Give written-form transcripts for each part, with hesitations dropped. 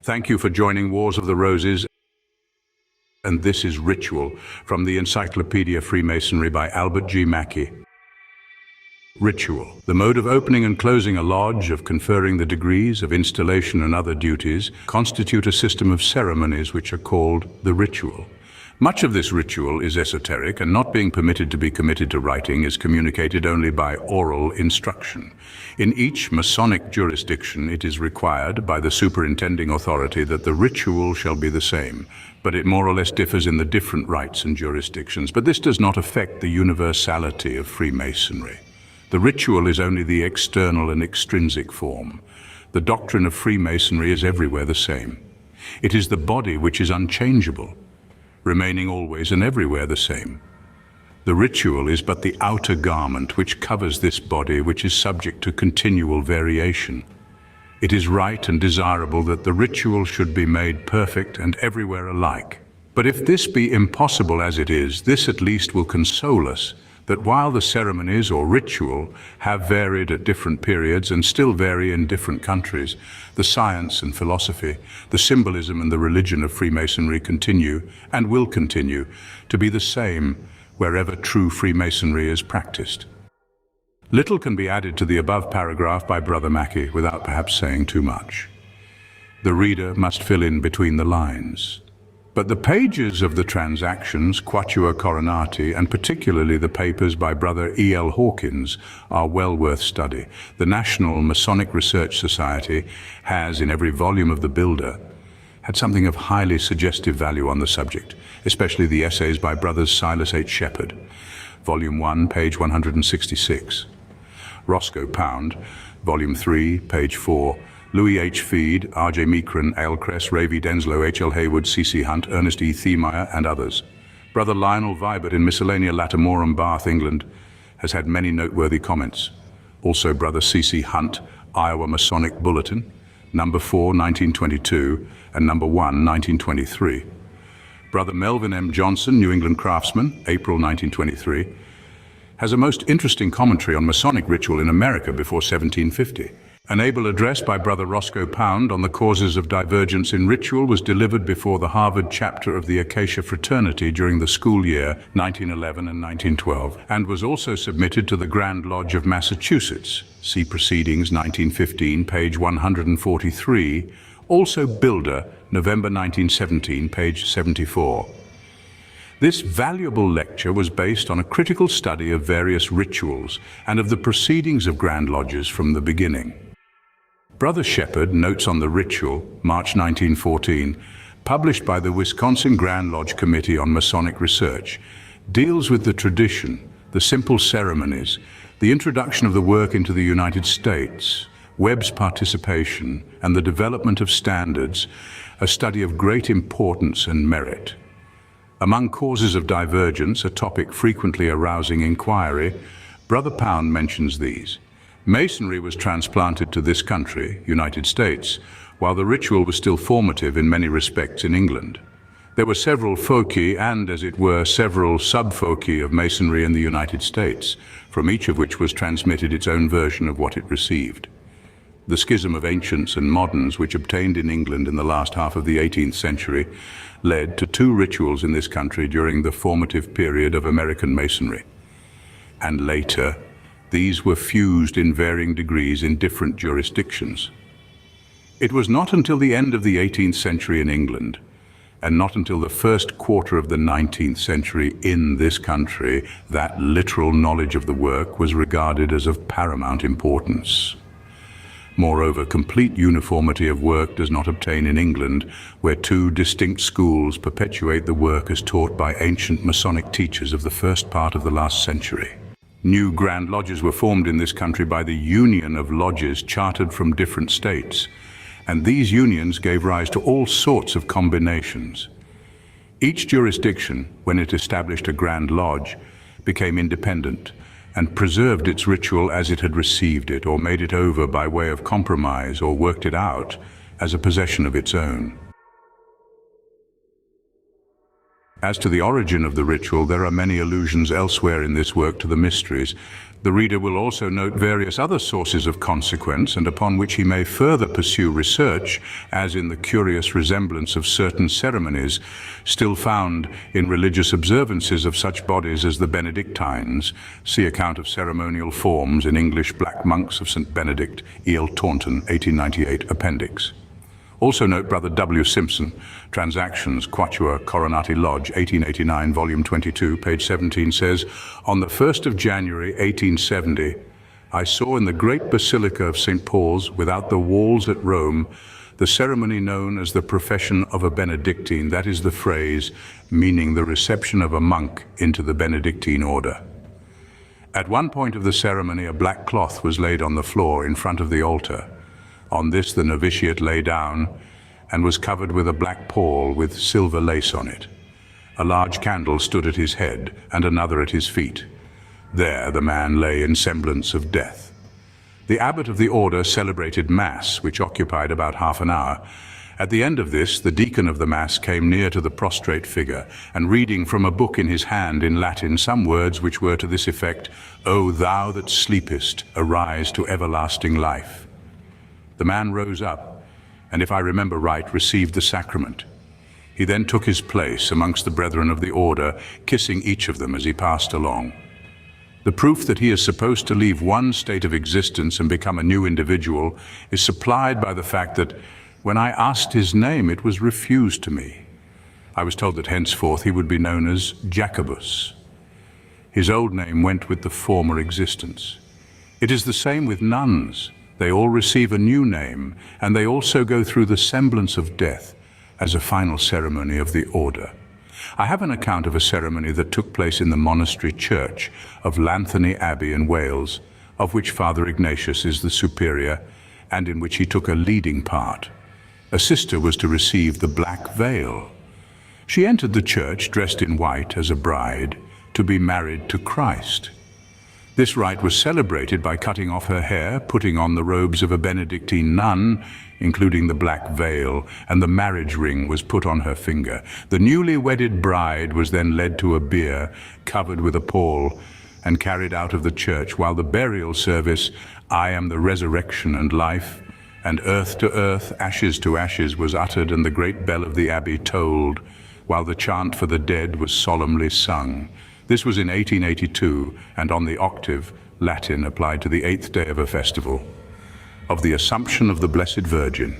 Thank you for joining Wars of the Roses, and this is Ritual from the Encyclopedia of Freemasonry by Albert G. Mackey. Ritual, the mode of opening and closing a lodge, of conferring the degrees, of installation and other duties, constitute a system of ceremonies which are called the ritual. Much of this ritual is esoteric, and not being permitted to be committed to writing is communicated only by oral instruction. In each Masonic jurisdiction, it is required by the superintending authority that the ritual shall be the same, but it more or less differs in the different rites and jurisdictions. But this does not affect the universality of Freemasonry. The ritual is only the external and extrinsic form. The doctrine of Freemasonry is everywhere the same. It is the body which is unchangeable, remaining always and everywhere the same. The ritual is but the outer garment which covers this body, which is subject to continual variation. It is right and desirable that the ritual should be made perfect and everywhere alike. But if this be impossible as it is, this at least will console us, that while the ceremonies or ritual have varied at different periods and still vary in different countries, the science and philosophy, the symbolism and the religion of Freemasonry continue and will continue to be the same wherever true Freemasonry is practiced. Little can be added to the above paragraph by Brother Mackey without perhaps saying too much. The reader must fill in between the lines. But the pages of the Transactions, Quatuor Coronati, and particularly the papers by Brother E. L. Hawkins, are well worth study. The National Masonic Research Society has, in every volume of the Builder, had something of highly suggestive value on the subject, especially the essays by Brothers Silas H. Shepherd, Volume 1, page 166. Roscoe Pound, Volume 3, page 4, Louis H. Feed, R. J. Meekran, L. Kress, Ray V. Denslow, H. L. Haywood, C. C. Hunt, Ernest E. Thiemeyer, and others. Brother Lionel Vibert in Miscellanea Latimorum, Bath, England, has had many noteworthy comments. Also Brother C. C. Hunt, Iowa Masonic Bulletin, number 4, 1922, and number 1, 1923. Brother Melvin M. Johnson, New England Craftsman, April 1923, has a most interesting commentary on Masonic ritual in America before 1750. An able address by Brother Roscoe Pound on the causes of divergence in ritual was delivered before the Harvard chapter of the Acacia Fraternity during the school year 1911 and 1912, and was also submitted to the Grand Lodge of Massachusetts. See Proceedings 1915, page 143. Also Builder, November 1917, page 74. This valuable lecture was based on a critical study of various rituals and of the proceedings of Grand Lodges from the beginning. Brother Shepherd, Notes on the Ritual, March 1914, published by the Wisconsin Grand Lodge Committee on Masonic Research, deals with the tradition, the simple ceremonies, the introduction of the work into the United States, Webb's participation, and the development of standards, a study of great importance and merit. Among causes of divergence, a topic frequently arousing inquiry, Brother Pound mentions these. Masonry was transplanted to this country, United States, while the ritual was still formative in many respects in England. There were several foci and, as it were, several sub-foci of Masonry in the United States, from each of which was transmitted its own version of what it received. The schism of ancients and moderns, which obtained in England in the last half of the 18th century, led to two rituals in this country during the formative period of American Masonry. And later, these were fused in varying degrees in different jurisdictions. It was not until the end of the 18th century in England, and not until the first quarter of the 19th century in this country, that literal knowledge of the work was regarded as of paramount importance. Moreover, complete uniformity of work does not obtain in England, where two distinct schools perpetuate the work as taught by ancient Masonic teachers of the first part of the last century. New Grand Lodges were formed in this country by the union of lodges chartered from different states, and these unions gave rise to all sorts of combinations. Each jurisdiction, when it established a Grand Lodge, became independent and preserved its ritual as it had received it, or made it over by way of compromise, or worked it out as a possession of its own. As to the origin of the ritual, there are many allusions elsewhere in this work to the mysteries. The reader will also note various other sources of consequence, and upon which he may further pursue research, as in the curious resemblance of certain ceremonies still found in religious observances of such bodies as the Benedictines. See account of ceremonial forms in English Black Monks of St. Benedict, E.L. Taunton, 1898, Appendix. Also note Brother W. Simpson, Transactions, Quatuor Coronati Lodge, 1889, Volume 22, page 17, says, "On the 1st of January, 1870, I saw in the great Basilica of St. Paul's, without the walls at Rome, the ceremony known as the profession of a Benedictine, that is the phrase, meaning the reception of a monk into the Benedictine order. At one point of the ceremony, a black cloth was laid on the floor in front of the altar. On this the novitiate lay down and was covered with a black pall with silver lace on it. A large candle stood at his head and another at his feet. There the man lay in semblance of death. The abbot of the order celebrated Mass, which occupied about half an hour. At the end of this, the deacon of the Mass came near to the prostrate figure, and reading from a book in his hand in Latin some words which were to this effect, "O thou that sleepest, arise to everlasting life." The man rose up, and if I remember right, received the sacrament. He then took his place amongst the brethren of the order, kissing each of them as he passed along. The proof that he is supposed to leave one state of existence and become a new individual is supplied by the fact that when I asked his name, it was refused to me. I was told that henceforth he would be known as Jacobus. His old name went with the former existence. It is the same with nuns. They all receive a new name, and they also go through the semblance of death as a final ceremony of the order. I have an account of a ceremony that took place in the monastery church of Llanthony Abbey in Wales, of which Father Ignatius is the superior, and in which he took a leading part. A sister was to receive the black veil. She entered the church dressed in white as a bride, to be married to Christ. This rite was celebrated by cutting off her hair, putting on the robes of a Benedictine nun, including the black veil, and the marriage ring was put on her finger. The newly wedded bride was then led to a bier, covered with a pall, and carried out of the church, while the burial service, "I am the resurrection and life," and "earth to earth, ashes to ashes," was uttered, and the great bell of the abbey tolled, while the chant for the dead was solemnly sung. This was in 1882, and on the octave, Latin applied to the 8th day of a festival, of the Assumption of the Blessed Virgin.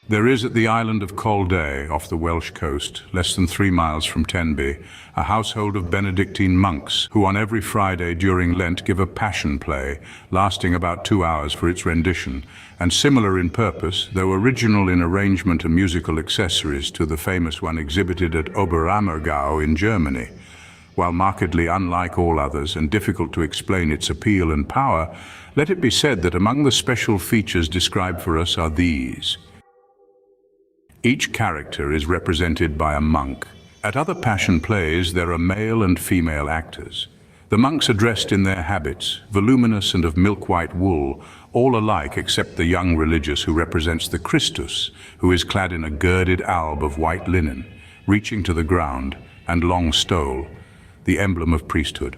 There is at the island of Calday, off the Welsh coast, less than 3 miles from Tenby, a household of Benedictine monks who on every Friday during Lent give a passion play, lasting about 2 hours for its rendition, and similar in purpose, though original in arrangement and musical accessories, to the famous one exhibited at Oberammergau in Germany. While markedly unlike all others and difficult to explain its appeal and power, let it be said that among the special features described for us are these. Each character is represented by a monk. At other passion plays, there are male and female actors. The monks are dressed in their habits, voluminous and of milk-white wool, all alike except the young religious who represents the Christus, who is clad in a girded alb of white linen, reaching to the ground, and long stole, the emblem of priesthood.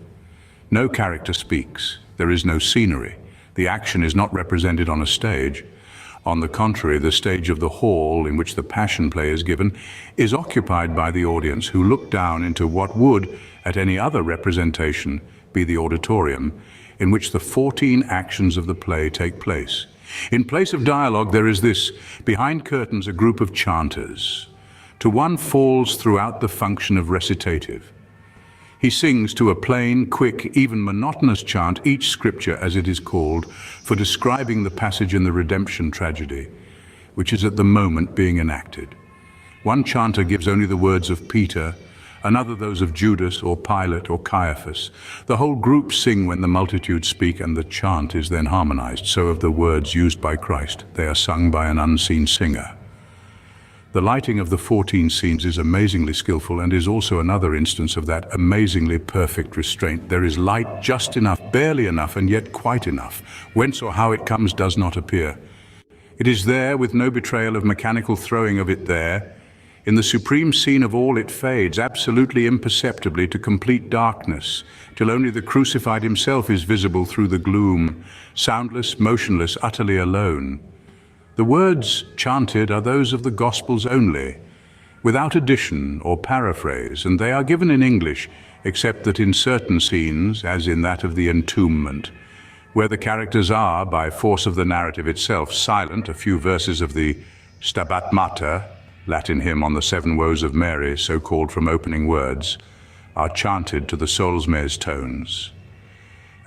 No character speaks. There is no scenery. The action is not represented on a stage. On the contrary, the stage of the hall in which the passion play is given is occupied by the audience, who look down into what would, at any other representation, be the auditorium, in which the 14 actions of the play take place. In place of dialogue, there is this: behind curtains a group of chanters. To one falls throughout the function of recitative. He sings to a plain, quick, even monotonous chant, each scripture, as it is called, for describing the passage in the redemption tragedy, which is at the moment being enacted. One chanter gives only the words of Peter, another those of Judas or Pilate or Caiaphas. The whole group sing when the multitude speak, and the chant is then harmonized. So of the words used by Christ, they are sung by an unseen singer. The lighting of the 14 scenes is amazingly skillful, and is also another instance of that amazingly perfect restraint. There is light just enough, barely enough, and yet quite enough. Whence or how it comes does not appear. It is there with no betrayal of mechanical throwing of it there. In the supreme scene of all it fades, absolutely imperceptibly to complete darkness, till only the crucified himself is visible through the gloom, soundless, motionless, utterly alone. The words chanted are those of the Gospels only, without addition or paraphrase, and they are given in English, except that in certain scenes, as in that of the entombment, where the characters are, by force of the narrative itself, silent, a few verses of the Stabat Mater, Latin hymn on the Seven Woes of Mary, so called from opening words, are chanted to the Sols Mes tones.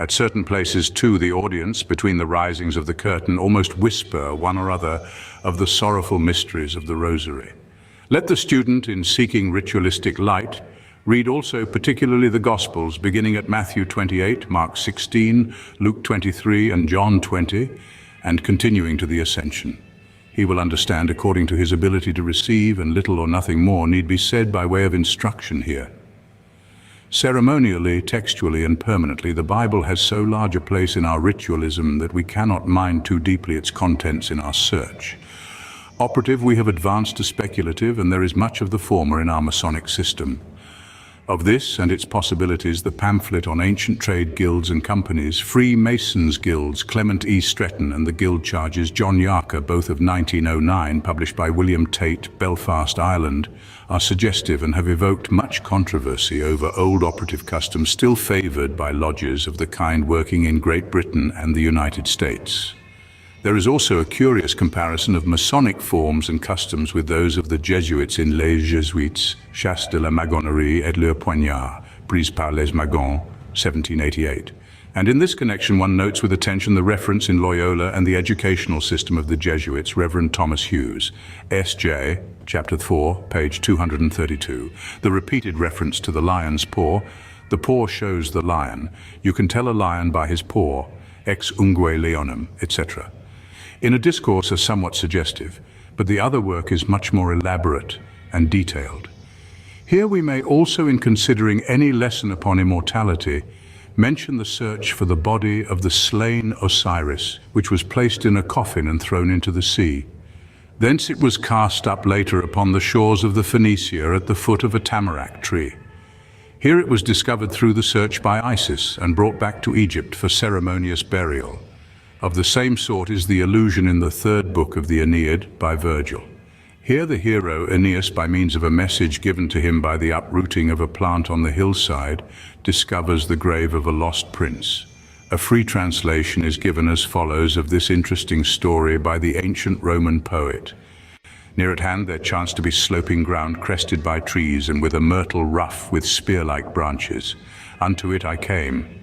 At certain places, too, the audience, between the risings of the curtain, almost whisper one or other of the sorrowful mysteries of the Rosary. Let the student, in seeking ritualistic light, read also particularly the Gospels, beginning at Matthew 28, Mark 16, Luke 23, and John 20, and continuing to the Ascension. He will understand according to his ability to receive, and little or nothing more need be said by way of instruction here. Ceremonially, textually, and permanently, the Bible has so large a place in our ritualism that we cannot mine too deeply its contents in our search. Operative, we have advanced to speculative, and there is much of the former in our Masonic system. Of this and its possibilities, the pamphlet on ancient trade guilds and companies, Freemasons Guilds, Clement E. Stretton, and the Guild Charges, John Yarker, both of 1909, published by William Tate, Belfast, Ireland, are suggestive and have evoked much controversy over old operative customs still favoured by lodges of the kind working in Great Britain and the United States. There is also a curious comparison of Masonic forms and customs with those of the Jesuits in Les Jésuites, Chasse de la Magonnerie et leur poignard, prise par les Magons, 1788. And in this connection one notes with attention the reference in Loyola and the educational system of the Jesuits, Reverend Thomas Hughes, S.J., chapter 4, page 232. The repeated reference to the lion's paw. The paw shows the lion. You can tell a lion by his paw, ex ungue leonum, etc. In a discourse are somewhat suggestive, but the other work is much more elaborate and detailed. Here we may also, in considering any lesson upon immortality, mention the search for the body of the slain Osiris, which was placed in a coffin and thrown into the sea. Thence it was cast up later upon the shores of the Phoenicia at the foot of a tamarack tree. Here it was discovered through the search by Isis and brought back to Egypt for ceremonious burial. Of the same sort is the allusion in the third book of the Aeneid by Virgil. Here the hero Aeneas, by means of a message given to him by the uprooting of a plant on the hillside, discovers the grave of a lost prince. A free translation is given as follows of this interesting story by the ancient Roman poet. Near at hand there chanced to be sloping ground crested by trees, and with a myrtle rough with spear-like branches. Unto it I came.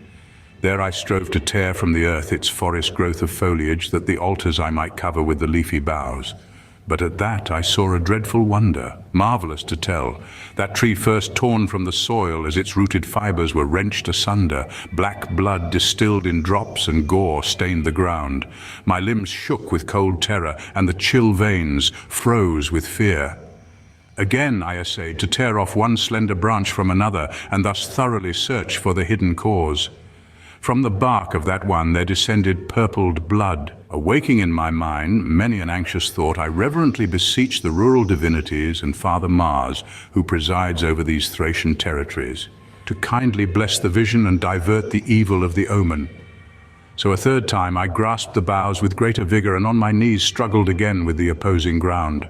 There I strove to tear from the earth its forest growth of foliage, that the altars I might cover with the leafy boughs. But at that I saw a dreadful wonder, marvelous to tell. That tree first torn from the soil as its rooted fibers were wrenched asunder, black blood distilled in drops and gore stained the ground. My limbs shook with cold terror, and the chill veins froze with fear. Again I essayed to tear off one slender branch from another, and thus thoroughly search for the hidden cause. From the bark of that one there descended purpled blood. Awaking in my mind many an anxious thought, I reverently beseech the rural divinities and Father Mars, who presides over these Thracian territories, to kindly bless the vision and divert the evil of the omen. So a third time I grasped the boughs with greater vigor, and on my knees struggled again with the opposing ground.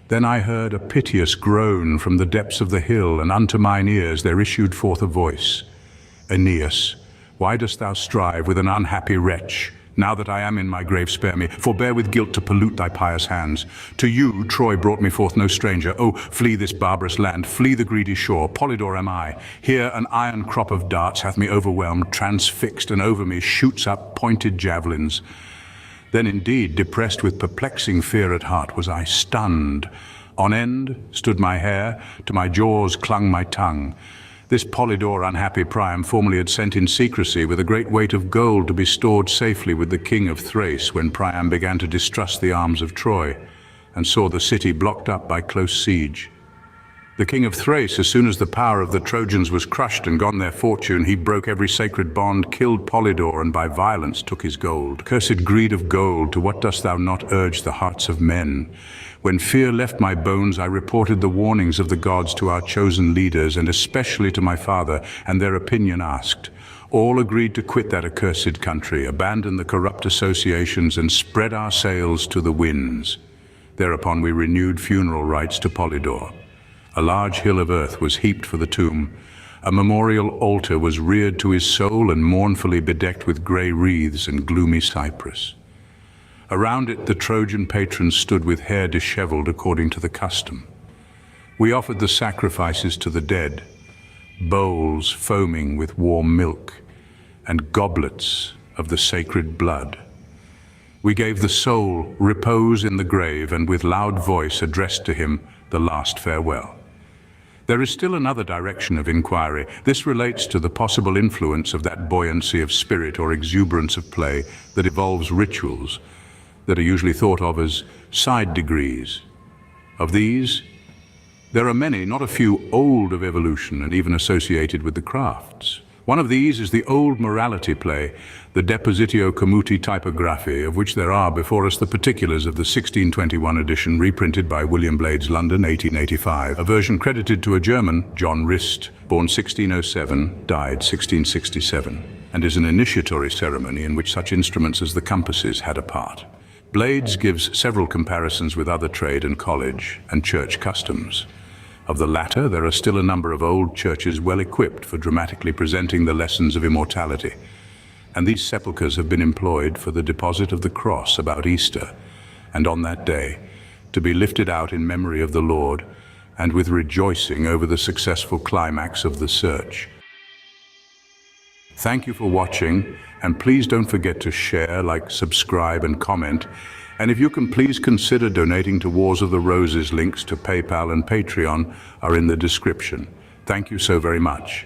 Then I heard a piteous groan from the depths of the hill, and unto mine ears there issued forth a voice. Aeneas, why dost thou strive with an unhappy wretch? Now that I am in my grave, spare me. Forbear with guilt to pollute thy pious hands. To you Troy brought me forth no stranger. Oh, flee this barbarous land, flee the greedy shore. Polydor am I. Here an iron crop of darts hath me overwhelmed, transfixed, and over me shoots up pointed javelins. Then indeed, depressed with perplexing fear at heart, was I stunned. On end stood my hair, to my jaws clung my tongue. This Polydor, unhappy Priam, formerly had sent in secrecy with a great weight of gold to be stored safely with the king of Thrace, when Priam began to distrust the arms of Troy and saw the city blocked up by close siege. The king of Thrace, as soon as the power of the Trojans was crushed and gone their fortune, he broke every sacred bond, killed Polydor, and by violence took his gold. Cursed greed of gold, to what dost thou not urge the hearts of men? When fear left my bones, I reported the warnings of the gods to our chosen leaders, and especially to my father, and their opinion asked. All agreed to quit that accursed country, abandon the corrupt associations, and spread our sails to the winds. Thereupon we renewed funeral rites to Polydor. A large hill of earth was heaped for the tomb. A memorial altar was reared to his soul and mournfully bedecked with grey wreaths and gloomy cypress. Around it the Trojan patrons stood with hair disheveled according to the custom. We offered the sacrifices to the dead, bowls foaming with warm milk, and goblets of the sacred blood. We gave the soul repose in the grave, and with loud voice addressed to him the last farewell. There is still another direction of inquiry. This relates to the possible influence of that buoyancy of spirit or exuberance of play that evolves rituals that are usually thought of as side degrees. Of these, there are many, not a few, old of evolution and even associated with the crafts. One of these is the old morality play, the Depositio Commuti typography, of which there are before us the particulars of the 1621 edition reprinted by William Blades, London, 1885, a version credited to a German, John Rist, born 1607, died 1667, and is an initiatory ceremony in which such instruments as the compasses had a part. Blades gives several comparisons with other trade and college and church customs. Of the latter, there are still a number of old churches well equipped for dramatically presenting the lessons of immortality, and these sepulchres have been employed for the deposit of the cross about Easter, and on that day, to be lifted out in memory of the Lord, and with rejoicing over the successful climax of the search. Thank you for watching, and please don't forget to share, like, subscribe, and comment. And if you can, please consider donating to Wars of the Roses. Links to PayPal and Patreon are in the description. Thank you so very much.